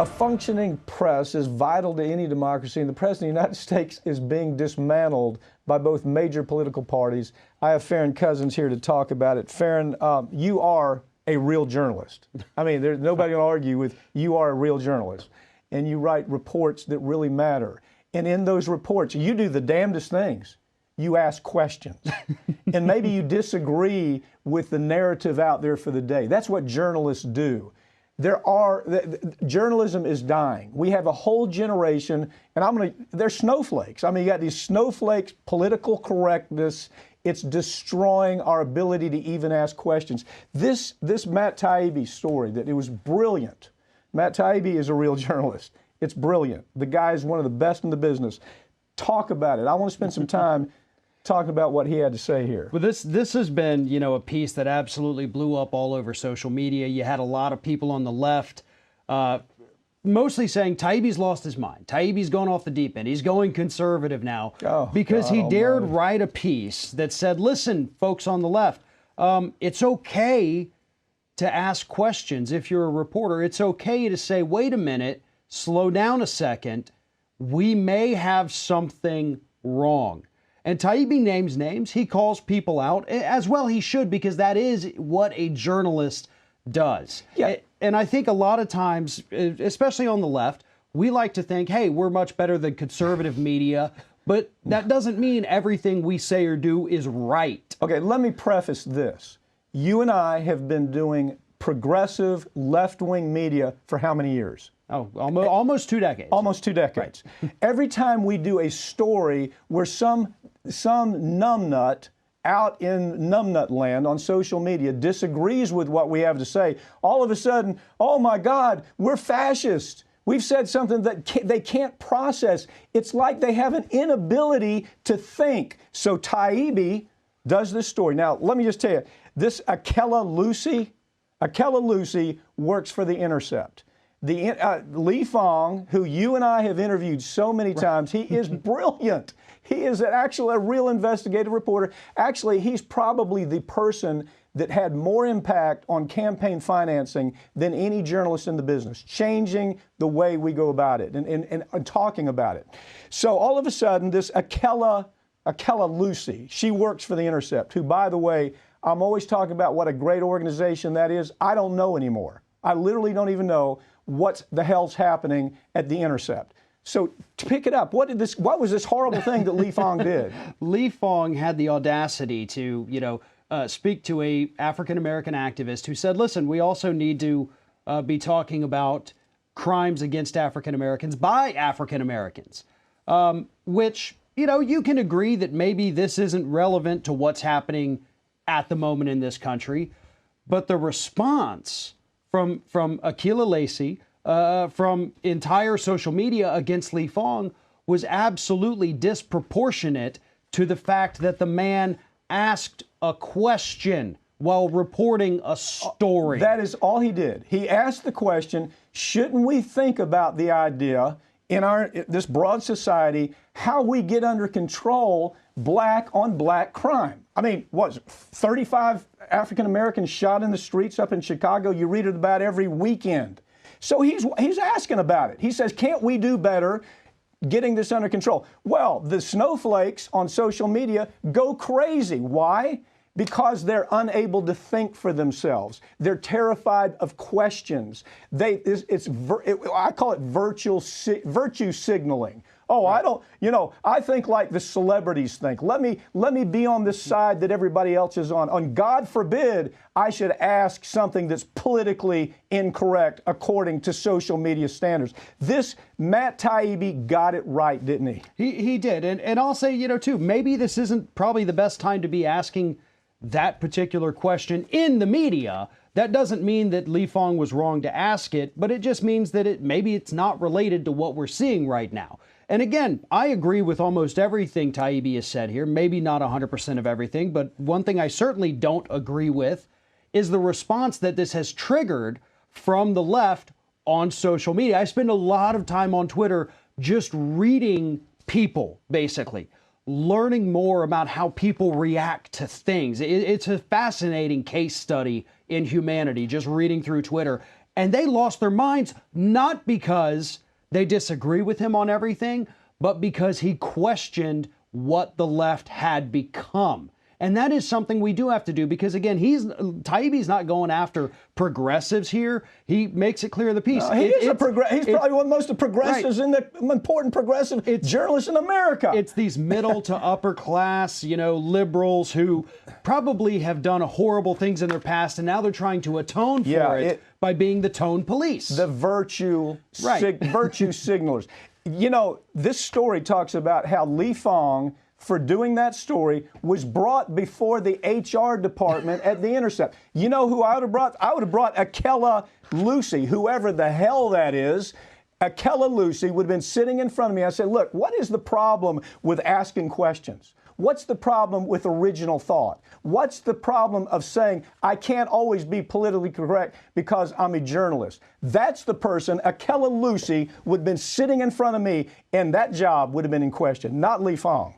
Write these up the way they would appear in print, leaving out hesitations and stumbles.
A functioning press is vital to any democracy, and the President of the United States is being dismantled by both major political parties. I have Farron Cousins here to talk about it. Farron, you are a real journalist. I mean, there's nobody going to argue with you are a real journalist, and you write reports that really matter. And in those reports, you do the damnedest things. You ask questions, and maybe you disagree with the narrative out there for the day. That's what journalists do. Journalism is dying. We have a whole generation, and they're snowflakes. I mean, you got these snowflakes, political correctness. It's destroying our ability to even ask questions. This Matt Taibbi story, that it was brilliant. Matt Taibbi is a real journalist. It's brilliant. The guy is one of the best in the business. Talk about it. I want to spend some time talking about what he had to say here. Well, this has been, a piece that absolutely blew up all over social media. You had a lot of people on the left mostly saying Taibbi's lost his mind. Taibbi's gone off the deep end. He's going conservative now because he dared write a piece that said, listen, folks on the left, it's okay to ask questions if you're a reporter. It's okay to say, wait a minute, slow down a second. We may have something wrong. And Taibbi names names. He calls people out, as well he should, because that is what a journalist does. Yeah. And I think a lot of times, especially on the left, we like to think, hey, we're much better than conservative media, but that doesn't mean everything we say or do is right. Okay, let me preface this. You and I have been doing progressive left-wing media for how many years? Oh, almost 2 decades. Almost 2 decades. Right. Every time we do a story where some numbnut out in numbnut land on social media disagrees with what we have to say, all of a sudden, oh my God, we're fascist. We've said something that they can't process. It's like they have an inability to think. So Taibbi does this story. Now, let me just tell you, this Akela Lucy works for The Intercept. Lee Fang, who you and I have interviewed so many times, he is brilliant. He is actually a real investigative reporter. Actually, he's probably the person that had more impact on campaign financing than any journalist in the business, changing the way we go about it and talking about it. So all of a sudden, this Akela Lucy, she works for The Intercept, who, by the way, I'm always talking about what a great organization that is. I don't know anymore. I literally don't even know what the hell's happening at The Intercept. So to pick it up, what was this horrible thing that Lee Fang did? Lee Fang had the audacity to, speak to a African-American activist who said, listen, we also need to be talking about crimes against African-Americans by African-Americans, which, you can agree that maybe this isn't relevant to what's happening at the moment in this country. But the response from Akela Lacy, from entire social media against Lee Fang was absolutely disproportionate to the fact that the man asked a question while reporting a story. That is all he did. He asked the question, shouldn't we think about the idea in this broad society, how we get under control black on black crime? I mean, what, 35 African Americans shot in the streets up in Chicago? You read it about every weekend. So he's asking about it. He says, can't we do better getting this under control? Well, the snowflakes on social media go crazy. Why? Because they're unable to think for themselves. They're terrified of questions. I call it virtue signaling. Oh, I think like the celebrities think. Let me be on the side that everybody else is on. And God forbid I should ask something that's politically incorrect according to social media standards. This Matt Taibbi got it right, didn't he? He did. And I'll say, too, maybe this isn't probably the best time to be asking that particular question in the media. That doesn't mean that Lee Fang was wrong to ask it, but it just means that maybe it's not related to what we're seeing right now. And again, I agree with almost everything Taibbi has said here, maybe not 100% of everything, but one thing I certainly don't agree with is the response that this has triggered from the left on social media. I spend a lot of time on Twitter just reading people, basically, learning more about how people react to things. It's a fascinating case study in humanity, just reading through Twitter. And they lost their minds not because they disagree with him on everything, but because he questioned what the left had become. And that is something we do have to do because, again, Taibbi's not going after progressives here. He makes it clear in the piece. He's probably one of the most progressives right. in the important progressive journalists in America. It's these middle to upper class, liberals who probably have done horrible things in their past, and now they're trying to atone for it by being the tone police. The virtue signalers. This story talks about how Lee Fong, for doing that story, was brought before the HR department at The Intercept. You know who I would have brought? I would have brought Akela Lucy, whoever the hell that is. Akela Lucy would have been sitting in front of me. I said, look, what is the problem with asking questions? What's the problem with original thought? What's the problem of saying, I can't always be politically correct because I'm a journalist? That's the person, Akela Lucy, would have been sitting in front of me, and that job would have been in question, not Lee Fong.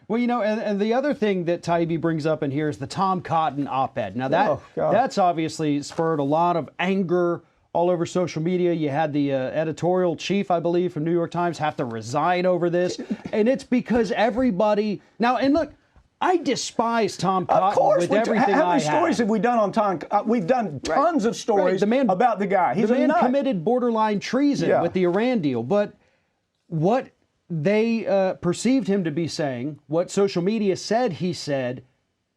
Well, and the other thing that Taibbi brings up in here is the Tom Cotton op-ed. Now, that's obviously spurred a lot of anger all over social media. You had the editorial chief, I believe, from New York Times have to resign over this. And it's because everybody... Now, and look, I despise Tom Cotton with everything How many stories have we done on Tom? We've done tons of stories about the guy. He's the man committed borderline treason with the Iran deal. But what they perceived him to be saying, what social media said he said,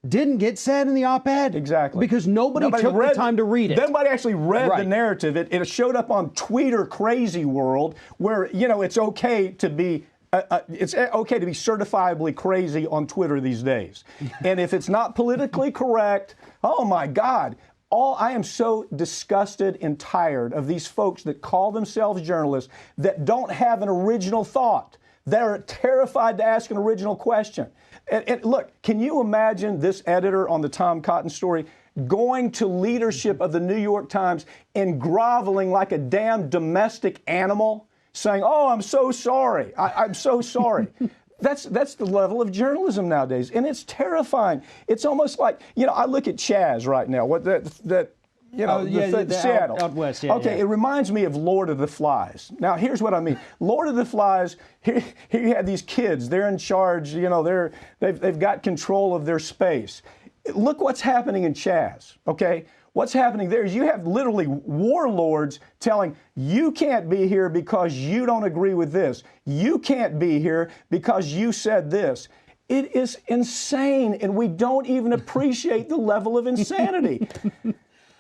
didn't get said in the op-ed. Exactly. Because nobody took the time to read it. Nobody actually read the narrative. It showed up on Twitter Crazy World, where, it's okay to be certifiably crazy on Twitter these days. And if it's not politically correct, oh my God. I am so disgusted and tired of these folks that call themselves journalists that don't have an original thought. They're terrified to ask an original question. And look, can you imagine this editor on the Tom Cotton story going to leadership of the New York Times and groveling like a damn domestic animal, saying, oh, I'm so sorry. I'm so sorry. That's the level of journalism nowadays, and it's terrifying. It's almost like, I look at Chaz right now, Seattle. Out west, It reminds me of Lord of the Flies. Now, here's what I mean. Lord of the Flies, here you have these kids. They're in charge. They've got control of their space. Look what's happening in Chaz, okay? What's happening there is you have literally warlords telling you can't be here because you don't agree with this. You can't be here because you said this. It is insane, and we don't even appreciate the level of insanity.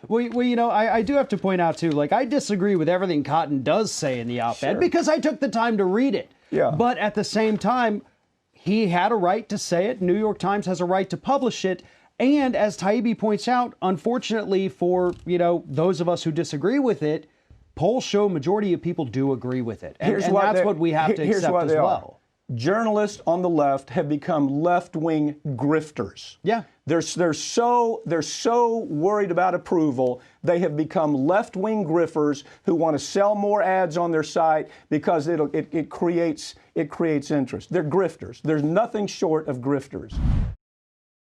Well, I do have to point out, too, I disagree with everything Cotton does say in the op-ed because I took the time to read it. Yeah. But at the same time, he had a right to say it. New York Times has a right to publish it. And as Taibbi points out, unfortunately for, those of us who disagree with it, polls show majority of people do agree with it. And that's what we have to accept as well. Journalists on the left have become left-wing grifters. Yeah. They're so worried about approval, they have become left-wing grifters who want to sell more ads on their site because it creates interest. They're grifters. There's nothing short of grifters.